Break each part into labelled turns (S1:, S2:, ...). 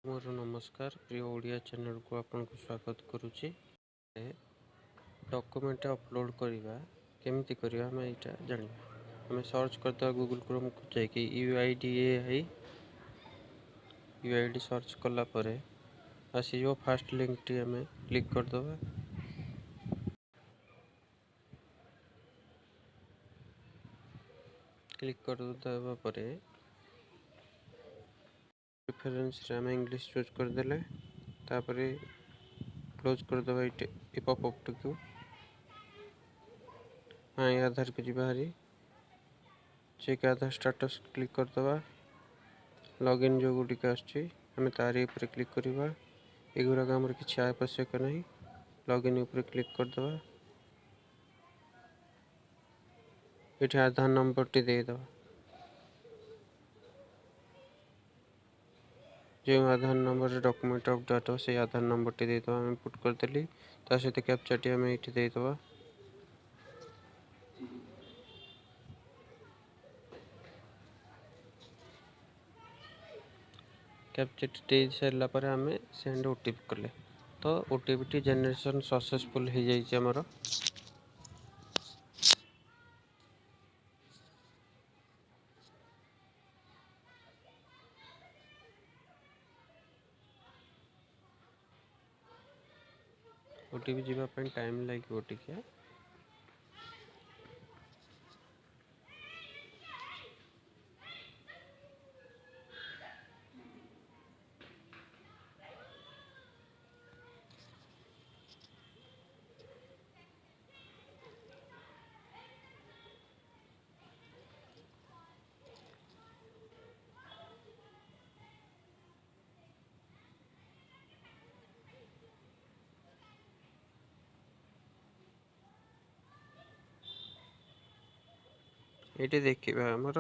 S1: मोर नमस्कार प्रिय ओडिया चैनल को आपन को स्वागत करुच्ची। डॉक्यूमेंट अपलोड करवा केमती करवा हमें यहाँ जाना हमें सर्च करदे गूगल क्रोम को जाकि यूआईडी सर्च कलापर आसी फास्ट लिंक टी हमें क्लिक करदे। क्लिक करदेवा प्रेफरेंस रे हमें इंग्लिश चूज करदे तापर क्लोज करदे ये पॉपअप टी। हाँ आधार को जी बाहरी चेक आधार स्टेटस क्लिक करदे। लॉगिन जो गुटिक आम तारी ऊपर क्लिक करवा एगुराक आमर किसी आवश्यक नहीं। लॉगिन ऊपर क्लिक करदे ये आधार नंबर टी देदे जो आधार नंबर डॉक्यूमेंट अपडेट हो से आधार नंबर टी देदे आम पुट करदेली सहित कैप्चा टी आम ये देदे। कैप्चा टी दे सारापर आम सेंड ओटीपी कले तो ओटीपी टी जनरेशन सक्सेसफुल हो जाइए आमर। ओटीपी जीवाई टाइम लगे टिके ये देखिए आमर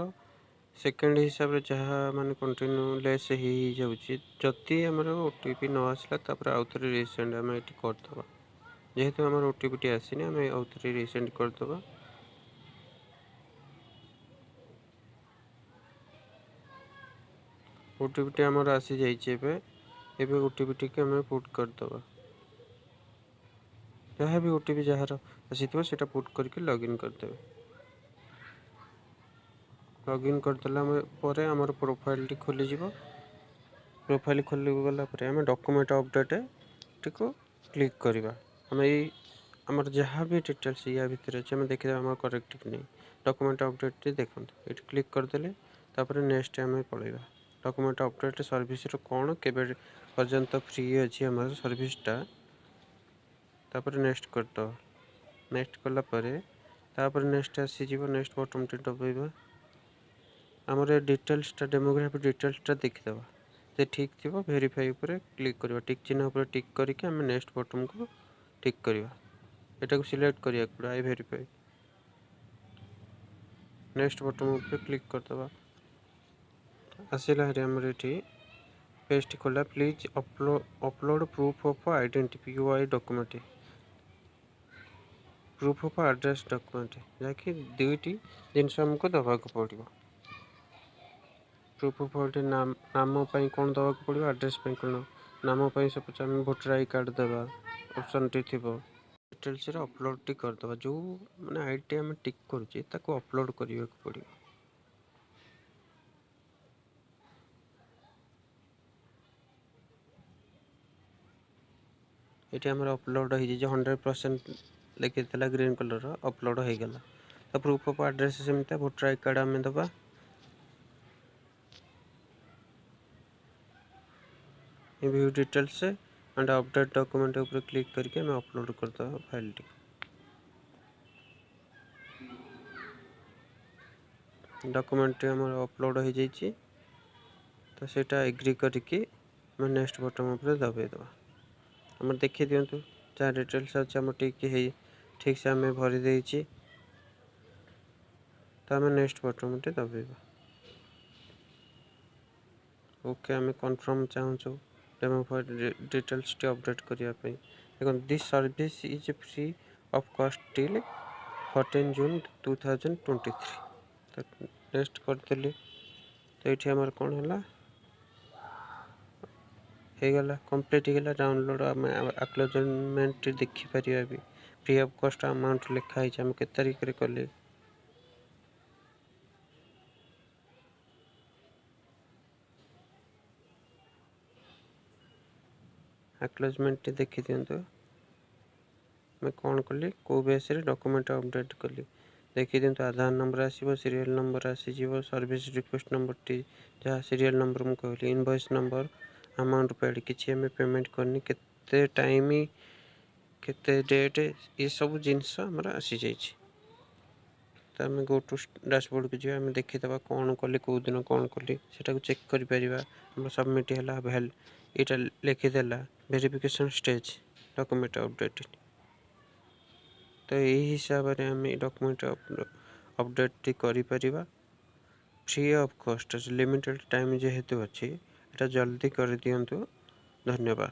S1: सेकेंड हिसाब से जहाँ मान कंटिन्यू लेस हो जाऊँगी जदि आमर ओटीपी न आसला आउ थे रिसेंड आम ये करदे जेहेतु आम ओटीपी टी आसनी आम आउ थे रिसेंड करदे। ओटीपी टी आमर आसी जाइए ओटीपी टी आम पुट करदे जहाँ भी ओटीपी जार आसी से पुट करके लॉगिन करदे। लॉगिन करदेला आमर प्रोफाइल टी खोलीज प्रोफाइल खोली गला आम डॉक्यूमेंट अपडेट टी को क्लिक करवा आम आमर जहाँ भी डिटेल्स या भितर अच्छे आम देखिए आम करेक्ट कि नहीं डॉक्यूमेंट अपडेट टी देखते ये क्लिक करदे तापर नेक्स्ट आम पलैया डॉक्यूमेंट अपडेट सर्विस कौन के पर्यंत फ्री अच्छी आम सर्विसटा तापर नेक्स्ट करदे। नेक्स्ट कलापर नेक्स्ट आसीज नेक्स्ट बटन टी दबाइबा आमर डिटेल्सटा डेमोग्राफी डिटेल्सटा देखीदे जे ठीक थी वेरीफाई पर क्लिक करवा टिक चिन्ह पर टिक करके आम नेक्स्ट बटन को टिक करवा एटा को सिलेक्ट करिया पड़ा आई वेरीफाई नेक्स्ट बटन पर क्लिक करदे आसला हरी आमर ये पेज खोला please upload proof of identity UI document proof of address document जहाँकि दुईटी जिनस आमको दबाक पड़ो प्रूफ ऑफ आइडेंटिटी नाम कौन दबाक पड़ो एड्रेस कौन नाम सपोज आम वोटर आई कार्ड देवा ऑप्शन टी थी डिटेल्स अपलोड टी करदे जो मैंने आईडी आम टिक करुचे अपलोड करने को पड़ो। ये आम अपलोड हो 100% लिखी ग्रीन कलर अपलोड हो गला तो प्रूफ ऑफ एड्रेस सेमती वोटर आई कार्ड आम दबा view details and update document ऊपर क्लिक करके हमें अपलोड करदे फाइल टी डॉक्यूमेंट आम अपलोड हो जाइए तो सेटा एग्री करके मैं नेक्स्ट बटन ऊपर दबाइदे आम देखी दिंतु जहाँ डिटेल्स अच्छे आम ठीक से आम भरी देची तो आम नेक्स्ट बटन टे दबाइबा ओके आम कन्फर्म चाहूँ डेमो डिटेल्स टी अपडेट करने देखो this service is free of cost till 14 जून 2023 तो नेक्स्ट करदेली तो ये आमर कौन है ହେଇଗଲା କମ୍ପ୍ଲିଟ୍ ହେଇଗଲା ଡାଉନଲୋଡ଼। ଆମେ ଆକ୍ନଲେଜମେଣ୍ଟ ଦେଖିପାରିବା ବି ଫ୍ରି ଅଫ୍ କଷ୍ଟ ଆମାଉଣ୍ଟ ଲେଖା ହେଇଛି ଆମେ କେତେ ତାରିଖରେ କଲେ। ଆକ୍ନଲେଜମେଣ୍ଟଟି ଦେଖିଦିଅନ୍ତୁ। मैं कौन कली कौ बेस डॉक्यूमेंट अपडेट कली देखिदिंतु आधार नंबर आसीबो सीरियल नंबर आसीजिवो सर्विस रिक्वेस्ट नंबर टी जहाँ सीरियल नंबर मु कहली इनवॉइस नंबर अमाउंट पेड किछि हमें पेमेंट करनी केते टाइम केते डेट ये सब जिनस हमरा आसी जाइछि। तो आम गो टू डैशबोर्ड को जी आम देखीदे कौन कली कौ दिन कौन कली सेटा चेक कर परिबा। हम सबमिट है भैल यहाँ लिखिदेला वेरिफिकेशन स्टेज डॉक्यूमेंट अपडेट। तो यही हिसाब से आम डॉक्यूमेंट अपडेट करिपरिबा free of cost limited time जेहेतु अच्छी एटा जल्दी कर दियंतु। धन्यवाद।